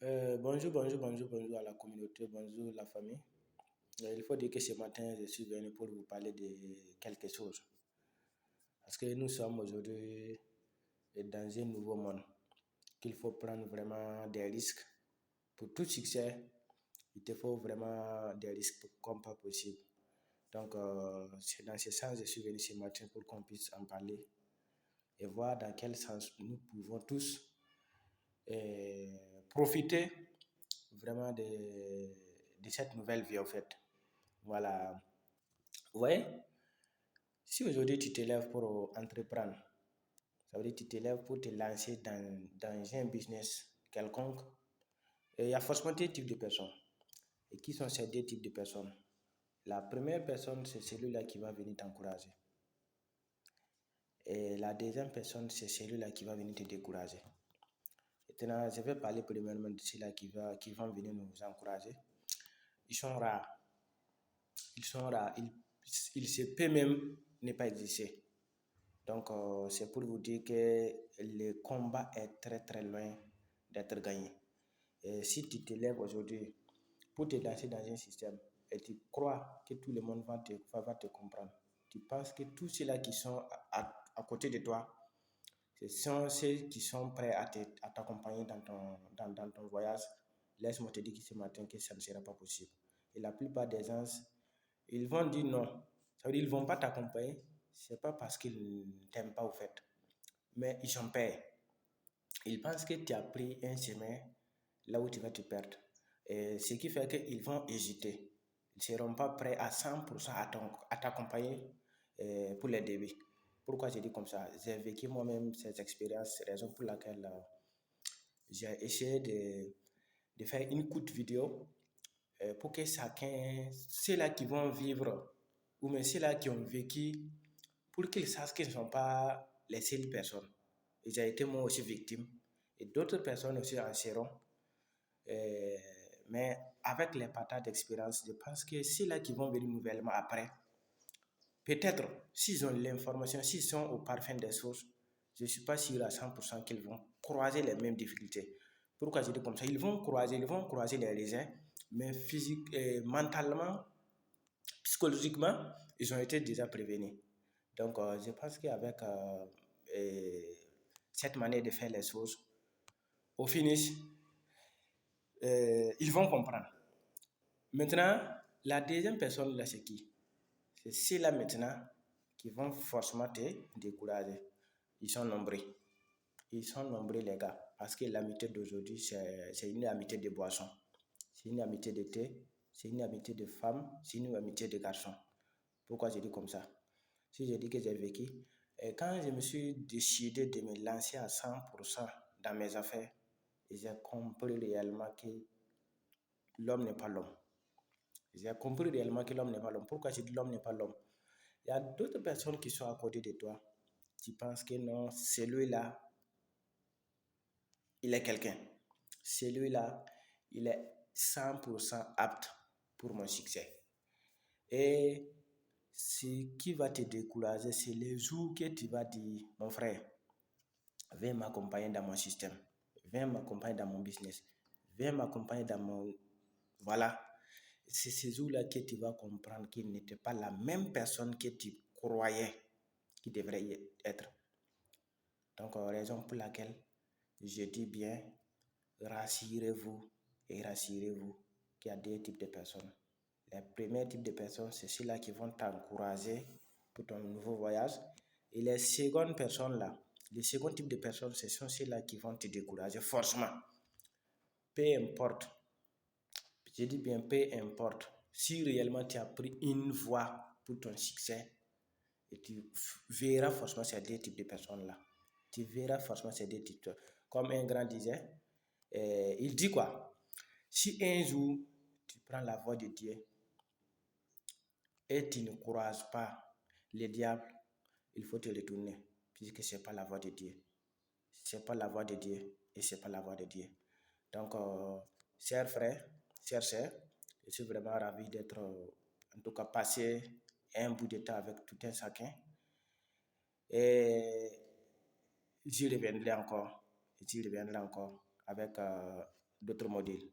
Bonjour à la communauté, bonjour la famille. Il faut dire que ce matin, je suis venu pour vous parler de quelque chose. Parce que nous sommes aujourd'hui dans un nouveau monde, qu'il faut prendre vraiment des risques. Pour tout succès, il te faut vraiment des risques comme pas possible. Donc, c'est dans ce sens que je suis venu ce matin pour qu'on puisse en parler et voir dans quel sens nous pouvons tous profiter vraiment de cette nouvelle vie en fait. Voilà. Vous voyez, si aujourd'hui tu te lèves pour entreprendre, ça veut dire que tu te lèves pour te lancer dans un business quelconque, et il y a forcément deux types de personnes. Et qui sont ces deux types de personnes? La première personne, c'est celui-là qui va venir t'encourager. Et la deuxième personne, c'est celui-là qui va venir te décourager. Maintenant, je vais parler premièrement de ceux-là qui vont venir nous encourager. Ils sont rares. Ils sont rares. Il se peut même ne pas exister. Donc, c'est pour vous dire que le combat est très très loin d'être gagné. Et si tu te lèves aujourd'hui pour te lancer dans un système et tu crois que tout le monde va te comprendre, tu penses que tous ceux-là qui sont à côté de toi, ce sont ceux qui sont prêts à t'accompagner dans ton voyage, laisse-moi te dire que ce matin que ça ne sera pas possible. Et la plupart des gens, ils vont dire non. Ça veut dire qu'ils ne vont pas t'accompagner. Ce n'est pas parce qu'ils ne t'aiment pas au fait. Mais ils ont peur. Ils pensent que tu as pris un chemin là où tu vas te perdre. Et ce qui fait qu'ils vont hésiter. Ils ne seront pas prêts à 100% à t'accompagner pour les débuts. Pourquoi je dis comme ça? J'ai vécu moi-même ces expériences, raison pour laquelle j'ai essayé de faire une courte vidéo pour que chacun, ceux-là qui vont vivre, ou même ceux-là qui ont vécu, pour qu'ils sachent qu'ils ne sont pas les seules personnes. Et j'ai été moi aussi victime. Et d'autres personnes aussi en seront. Mais avec les partages d'expérience, je pense que ceux-là qui vont venir nouvellement après, peut-être, s'ils ont l'information, s'ils sont au parfum des choses, je ne suis pas sûr à 100% qu'ils vont croiser les mêmes difficultés. Pourquoi je dis comme ça? Ils vont croiser les raisins, mais mentalement, psychologiquement, ils ont été déjà prévenus. Donc, je pense qu'avec cette manière de faire les choses, au finish, ils vont comprendre. Maintenant, la deuxième personne, là, c'est qui? C'est ceux-là maintenant qui vont forcément te décourager. Ils sont nombreux. Ils sont nombreux, les gars. Parce que l'amitié d'aujourd'hui, c'est une amitié de boissons. C'est une amitié de thé. C'est une amitié de femmes. C'est une amitié de garçons. Pourquoi je dis comme ça? Si je dis que j'ai vécu, et quand je me suis décidé de me lancer à 100% dans mes affaires, j'ai compris réellement que l'homme n'est pas l'homme. J'ai compris réellement que l'homme n'est pas l'homme. Pourquoi je dis l'homme n'est pas l'homme? Il y a d'autres personnes qui sont à côté de toi. Tu penses que non, celui-là, il est quelqu'un. Celui-là, il est 100% apte pour mon succès. Et ce qui va te décourager, c'est les jours que tu vas dire, mon frère, viens m'accompagner dans mon système, viens m'accompagner dans mon business, viens m'accompagner dans mon... Voilà. C'est ces jours-là que tu vas comprendre qu'il n'était pas la même personne que tu croyais qu'il devrait y être. Donc, raison pour laquelle je dis bien, rassurez-vous et rassurez-vous qu'il y a deux types de personnes. Le premier type de personnes, c'est ceux-là qui vont t'encourager pour ton nouveau voyage. Et les secondes personnes là, le second type de personnes, ce sont ceux-là qui vont te décourager forcément. Peu importe, je dis bien peu importe, si réellement tu as pris une voie pour ton succès, et tu verras forcément ces deux types de personnes-là. Tu verras forcément ces deux types. Comme un grand disait, il dit quoi? Si un jour tu prends la voie de Dieu et tu ne croises pas le diable, il faut te retourner, puisque ce n'est pas la voie de Dieu. Ce n'est pas la voie de Dieu et ce n'est pas la voie de Dieu. Donc, chers frères, chers sœurs, je suis vraiment ravi d'être, en tout cas, passé un bout de temps avec tout un chacun. Et j'y reviendrai encore avec d'autres modèles.